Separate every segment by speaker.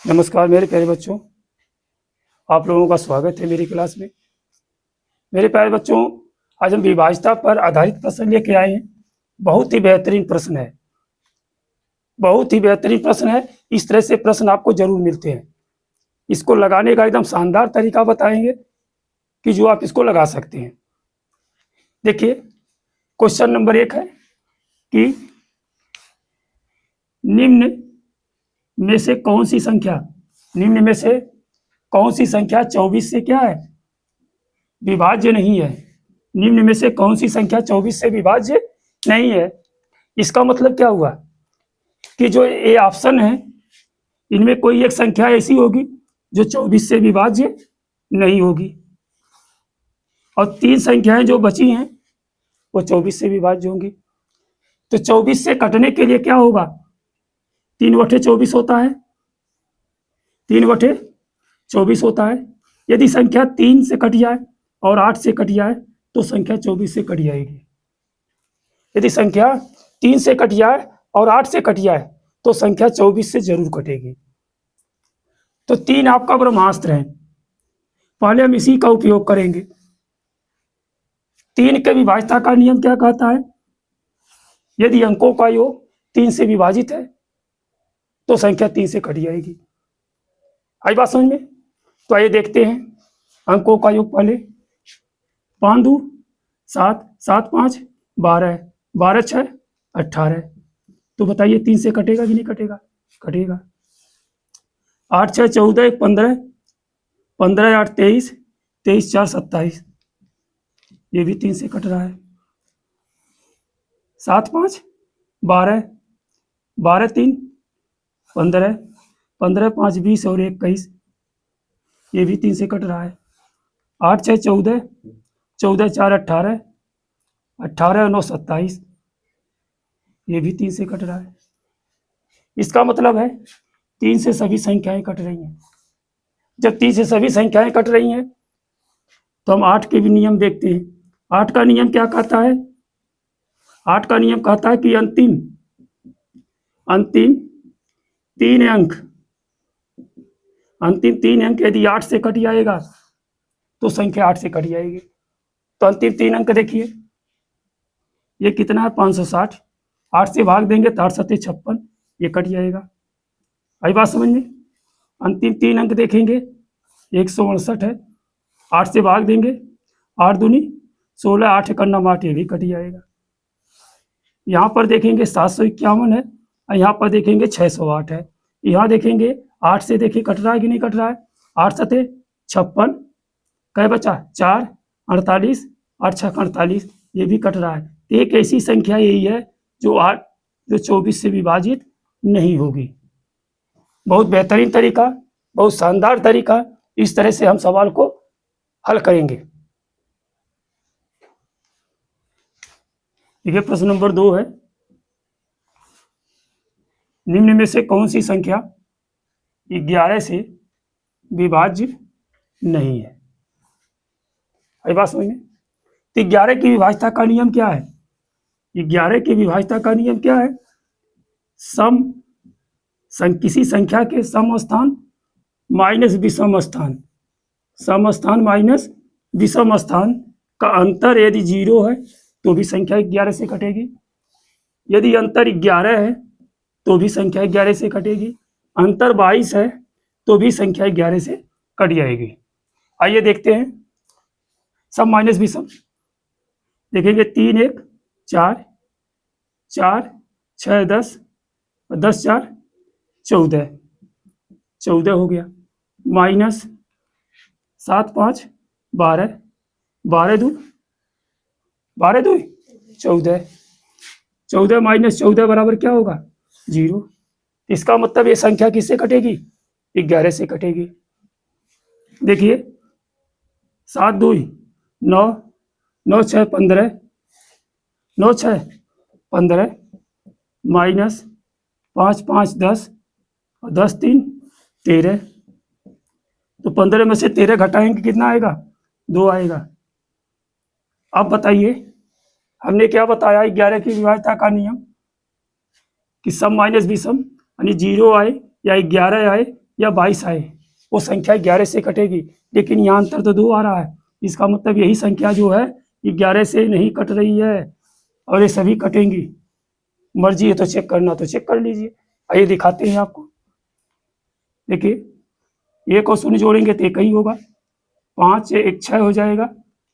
Speaker 1: नमस्कार मेरे प्यारे बच्चों, आप लोगों का स्वागत है मेरी क्लास में। मेरे प्यारे बच्चों, आज हम विभाज्यता पर आधारित प्रश्न लेके आए हैं। बहुत ही बेहतरीन प्रश्न है, बहुत ही बेहतरीन प्रश्न है। इस तरह से प्रश्न आपको जरूर मिलते हैं। इसको लगाने का एकदम शानदार तरीका बताएंगे कि जो आप इसको लगा सकते हैं। देखिए, क्वेश्चन नंबर 1 है कि निम्न में से कौन सी संख्या 24 से क्या है, विभाज्य नहीं है। निम्न में से कौन सी संख्या 24 से विभाज्य नहीं है। इसका मतलब क्या हुआ कि जो ये ऑप्शन है, इनमें कोई एक संख्या ऐसी होगी जो 24 से विभाज्य नहीं होगी, और 3 संख्याएं जो बची हैं वो 24 से विभाज्य होंगी। तो 24 से कटने के लिए क्या होगा, 3/24 होता है, 3/24 होता है। यदि संख्या 3 से कट जाए और 8 से कट जाए तो संख्या 24 से कट जाएगी। यदि संख्या 3 से कट जाए और 8 से कट जाए तो संख्या 24 से जरूर कटेगी। तो 3 आपका ब्रह्मास्त्र है, पहले हम इसी का उपयोग करेंगे। 3 के विभाज्यता का नियम क्या कहता है, यदि अंकों का योग 3 से विभाजित है तो संख्या 3 से कट जाएगी। आई बात समझ में? तो आइए देखते हैं अंकों का योग। पहले 5 2 7, 7 5 12, 12 6 18। तो बताइए 3 से कटेगा कि नहीं कटेगा? कटेगा। 8 6 14 15, 15 8 23, 23 4 27। ये भी 3 से कट रहा है। 7 5 12, 12 3 15, 15 5 20 और 21। ये भी 3 से कट रहा है। 8 6 14, 14 4 18, 18 9 27। ये भी 3 से कट रहा है। इसका मतलब है 3 से सभी संख्याएं कट रही हैं। जब 3 से सभी संख्याएं कट रही हैं तो हम 8 के भी नियम देखते हैं। 8 का नियम क्या कहता है? 8 का नियम कहता है कि अंतिम 3 अंक, अंतिम 3 अंक यदि 8 से कट जाएगा तो संख्या 8 से कट जाएगी। तो अंतिम 3 अंक देखिए, ये कितना है? 560। 8 से भाग देंगे तो 8 7 56, ये कट जाएगा। आई बात समझ में? अंतिम 3 अंक देखेंगे, 168 है। 8 से भाग देंगे, 8 दूनी 16, 8 एकन्ना 8, ये भी कट जाएगा। यहाँ पर देखेंगे 751 है, और यहाँ पर देखेंगे 608 है। यहाँ देखेंगे 8 से देखिए कट रहा है कि नहीं कट रहा है? 8 7 56, कै बचा? 4, 48, 8 6 48, ये भी कट रहा है। तो एक ऐसी संख्या यही है जो 24 से विभाजित नहीं होगी। बहुत बेहतरीन तरीका, बहुत शानदार तरीका। इस तरह से हम सवाल को हल करेंगे। देखिए, प्रश्न नंबर 2 है, निम्न में से कौन सी संख्या 11 से विभाज्य नहीं है? आई बात समझ में? तो 11 की विभाज्यता का नियम क्या है? 11 की विभाज्यता का नियम क्या है? किसी संख्या के सम स्थान माइनस विषम स्थान, सम स्थान माइनस विषम स्थान का अंतर यदि 0 है तो भी संख्या 11 से कटेगी। यदि अंतर 11 है तो भी संख्या 11 से कटेगी। अंतर 22 है तो भी संख्या 11 से कट जाएगी। आइए देखते हैं सम माइनस विषम। देखेंगे 3 1 4, 4 6 10, 10 4 14, 14 हो गया। माइनस 7 5 12, 12 2 14, 14 माइनस 14 बराबर क्या होगा? 0। इसका मतलब ये संख्या किससे कटेगी? 11 से कटेगी। देखिए 7 2 9, 9 6 15, 9 6 15, माइनस 5 5 10, और 10 3 13। तो 15 में से 13 घटाएंगे कितना आएगा? 2 आएगा। अब बताइए, हमने क्या बताया 11 की विभाज्यता का नियम कि सम माइनस विषम, यानी 0 आए या 11 आए या 22 आए, वो संख्या 11 से कटेगी। लेकिन यहाँ अंतर तो 2 आ रहा है, इसका मतलब यही संख्या जो है 11 से नहीं कट रही है और ये सभी कटेंगी। मर्जी है तो चेक करना तो चेक कर लीजिए। आइए दिखाते हैं आपको। देखिए 1 और 0 जोड़ेंगे तो 1 ही होगा, 5 1 6 हो जाएगा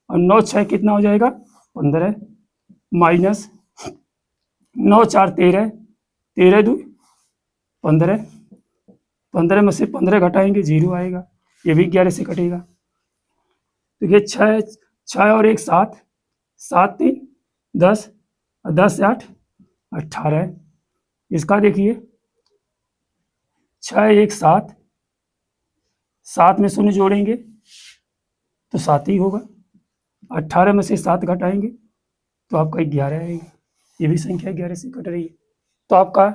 Speaker 1: और 9 6 कितना हो जाएगा 15, माइनस 9 4 13, 13 2 15, 15 में से 15 घटाएंगे 0 आएगा, ये भी 11 से कटेगा। देखिए 6 और 1 7, 7 3 10 और 10 से 8 18। इसका देखिए 6 1 7, 7 में 0 जोड़ेंगे तो 7 ही होगा, 18 में से 7 घटाएंगे तो आपका 11 आएगा, ये भी संख्या 11 से कट रही है। तो आपका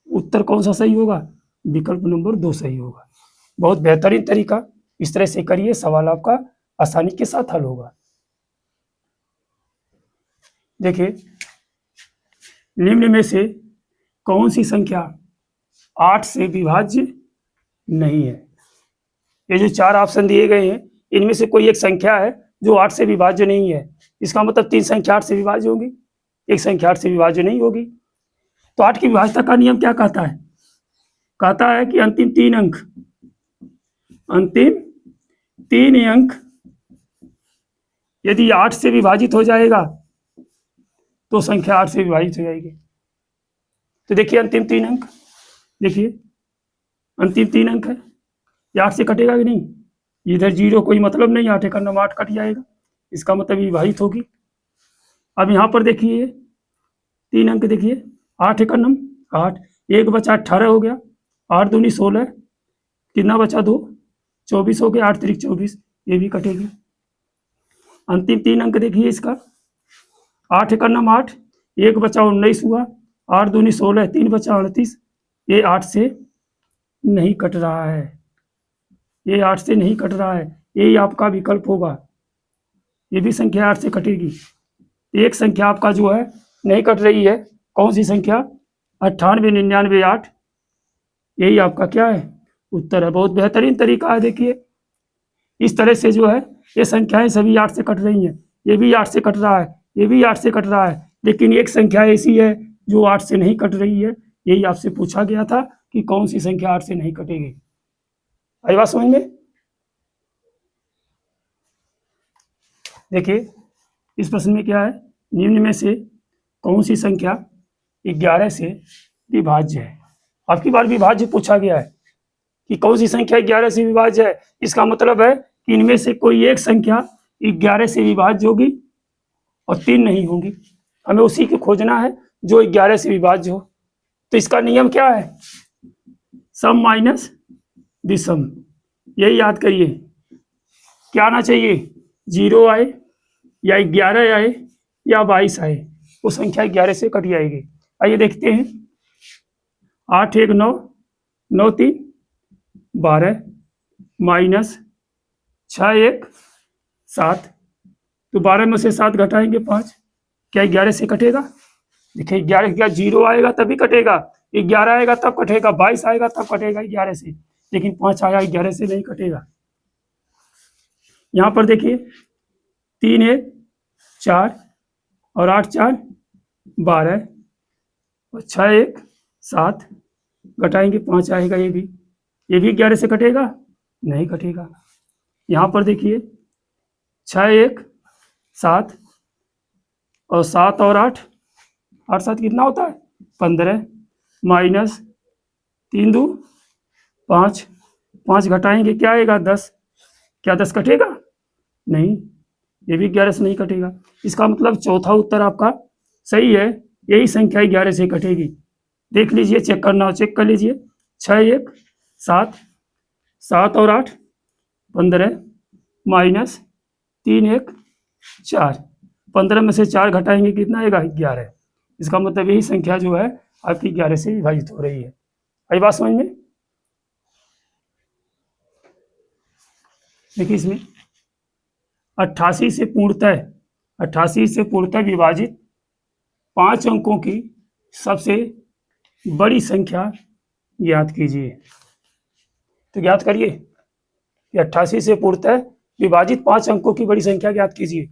Speaker 1: उत्तर कौन सा सही होगा? विकल्प नंबर 2 सही होगा। बहुत बेहतरीन तरीका, इस तरह से करिए, सवाल आपका आसानी के साथ हल होगा। देखिए निम्न में से कौन सी संख्या 8 से विभाज्य नहीं है? ये जो 4 ऑप्शन दिए गए हैं, इनमें से कोई एक संख्या है जो 8 से विभाज्य नहीं है। इसका मतलब 3 संख्या 8 से विभाज्य होगी, एक संख्या 8 से विभाज्य नहीं होगी। तो 8 की विभाज्यता का नियम क्या कहता है? कहता है कि अंतिम 3 अंक यदि 8 से विभाजित हो जाएगा तो संख्या 8 से विभाजित हो जाएगी। तो देखिए अंतिम 3 अंक, देखिए अंतिम 3 अंक है, ये 8 से कटेगा कि नहीं? इधर 0 कोई मतलब नहीं, 8 का नंबर 8 कट जाएगा, इसका मतलब विभाजित होगी। अब यहाँ पर देखिए 3 अंक, देखिए 8 का नंबर 8, 1 बचा 18 हो गया, 8 दूनी 16, कितना बचा 2 24 हो गया, 8 3 24, ये भी कटेगी। अंतिम 3 अंक देखिए इसका 8 का नंबर 8, 1 बचा 19 हुआ, 8 दूनी 16, 3 बचा 38, ये 8 से नहीं कट रहा है, ये 8 से नहीं कट रहा है, यही आपका विकल्प होगा। ये भी संख्या 8 से कटेगी। एक संख्या आपका जो है नहीं कट रही है, कौन सी संख्या? 98 99 8, यही आपका क्या है? उत्तर है। बहुत बेहतरीन तरीका है। देखिए इस तरह से जो है ये संख्याएं सभी 8 से कट रही हैं, ये भी 8 से कट रहा है, ये भी 8 से कट रहा है, लेकिन एक संख्या ऐसी है जो 8 से नहीं कट रही है। यही आपसे पूछा गया था कि कौन सी संख्या 8 से नहीं कटेगी। आई बात समझ में? देखिए इस प्रश्न में क्या है, निम्न में से कौन सी संख्या 11 से विभाज्य है? आपकी बार विभाज्य पूछा गया है कि कौन सी संख्या 11 से विभाज्य है। इसका मतलब है कि इनमें से कोई एक संख्या 11 से विभाज्य होगी और 3 नहीं होंगी। हमें उसी को खोजना है जो 11 से विभाज्य हो। तो इसका नियम क्या है? सम माइनस विषम। यही याद करिए, क्या आना चाहिए? 0 आए या 11 आए या 22 आए, वो संख्या 11 से कट जाएगी। आइए देखते हैं। 8 1 9, 9 3 12, माइनस 6 1 7, तो 12 में से 7 घटाएंगे 5, क्या 11 से कटेगा? देखिए 11 क्या 0 आएगा तभी कटेगा, 11 आएगा तब कटेगा, 22 आएगा तब कटेगा 11 से, लेकिन 5 आया 11 से नहीं कटेगा। यहाँ पर देखिए 3 1 4 और 8 4 12 और 6 1 7, घटाएंगे 5 आएगा, ये भी 11 से कटेगा? नहीं कटेगा। यहाँ पर देखिए 6 1 7 और 7 और 8, 8 7 कितना होता है? 15, माइनस 3 2 5, 5 घटाएंगे क्या आएगा? 10, क्या 10 कटेगा? नहीं, ये भी 11 से नहीं कटेगा। इसका मतलब चौथा उत्तर आपका सही है, यही संख्या 11 से कटेगी। देख लीजिए, चेक करना हो चेक कर लीजिए। 6 1 7, 7 और 8 15, माइनस 3 1 4, 15 में से 4 घटाएंगे कितना आएगा? 11। इसका मतलब यही संख्या जो है आपकी 11 से विभाजित हो रही है। आई बात समझ में? देखिए इसमें 88 से पूर्णतः विभाजित 5 अंकों की सबसे बड़ी संख्या ज्ञात कीजिए। तो ज्ञात करिए कि 88 से पूर्णतः विभाजित 5 अंकों की बड़ी संख्या ज्ञात कीजिए।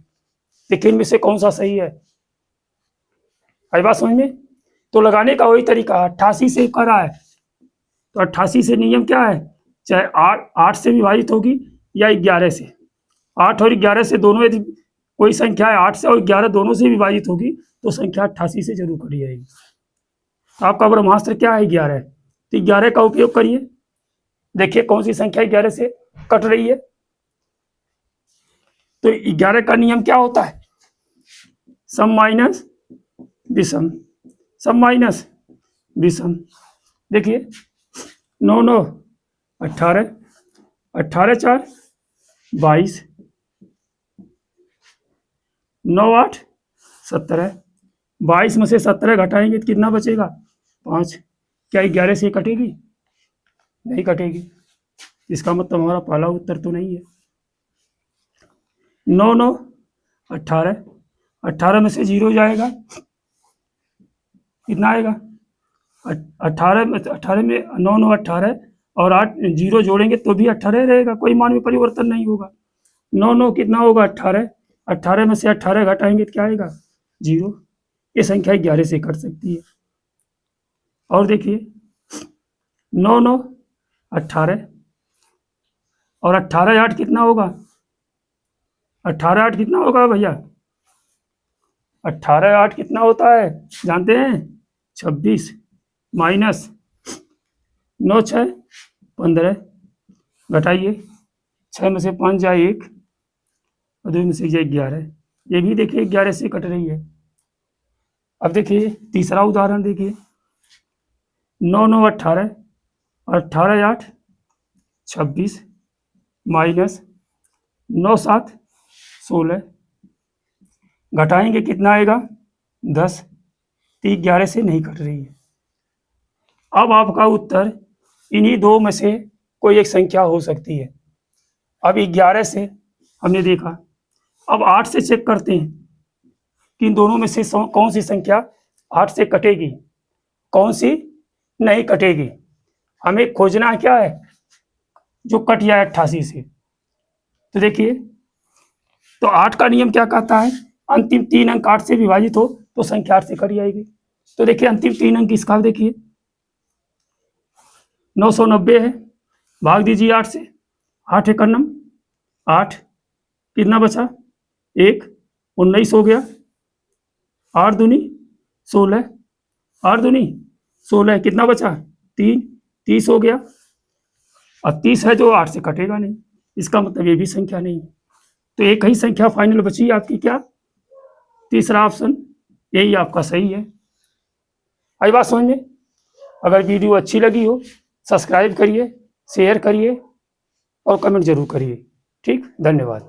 Speaker 1: देखिए इनमें से कौन सा सही है। आई बात समझ में? तो लगाने का वही तरीका, 88 से कर रहा है तो 88 से नियम क्या है, चाहे 8 से विभाजित होगी या 11 से। 8 और 11 से दोनों, यदि कोई संख्या है 8 से और 11 दोनों से विभाजित होगी तो संख्या 88 से जरूर कटी जाएगी। तो आपका ब्रह्मास्त्र क्या है, 11 है। तो 11 का उपयोग करिए। देखिए कौन सी संख्या 11 से कट रही है। तो 11 का नियम क्या होता है, सम माइनस विषम, सम माइनस विषम। देखिए 9 9 18, 18 4 22, 9 8 17, 22 में से 17 घटाएंगे तो कितना बचेगा, 5। क्या 11 से कटेगी, नहीं कटेगी। इसका मतलब हमारा पहला उत्तर तो नहीं है। 9 9 18, 18 में से 0 जाएगा, कितना आएगा, 18 में 9 9 18 और 8 0 जोड़ेंगे तो भी 18 रहेगा, कोई मान में परिवर्तन नहीं होगा। 9 9 कितना होगा, 18, 18 में से 18 घटाएंगे तो क्या आएगा, 0। ये संख्या 11 से कट सकती है। और देखिए 9 9 18 और 18 8 कितना होगा, 18 8 कितना होगा भैया, 18 8 कितना होता है जानते हैं, 26 माइनस 9 6 15, घटाइए 6 में से 5 जाए 1 और 2 में से जाए 11। ये भी देखिए 11 से कट रही है। अब देखिए तीसरा उदाहरण देखिए, 9 9 18 और 18 8 26 माइनस 9 7 16, घटाएंगे कितना आएगा, 10। तो 11 से नहीं कट रही है। अब आपका उत्तर इन्हीं दो में से कोई एक संख्या हो सकती है। अब 11 से हमने देखा, अब 8 से चेक करते हैं कि इन दोनों में से कौन सी संख्या 8 से कटेगी, कौन सी नहीं कटेगी। हमें खोजना क्या है, जो कट जाए 88 से। तो देखिए, तो 8 का नियम क्या कहता है, अंतिम 3 अंक 8 से विभाजित हो तो संख्या 8 से कट जाएगी। तो देखिए अंतिम 3 अंक इसका देखिए 990 है, भाग दीजिए 8 से, 8 एक नम 8, कितना बचा 1, 19 हो गया, 8 दूनी 16, 8 दूनी 16, कितना बचा 3, 30 हो गया। और 30 है जो 8 से कटेगा नहीं, इसका मतलब ये भी संख्या नहीं है। तो एक ही संख्या फाइनल बची आपकी, क्या, तीसरा ऑप्शन, यही आपका सही है। आई बात समझ में? अगर वीडियो अच्छी लगी हो सब्सक्राइब करिए, शेयर करिए और कमेंट जरूर करिए। ठीक, धन्यवाद।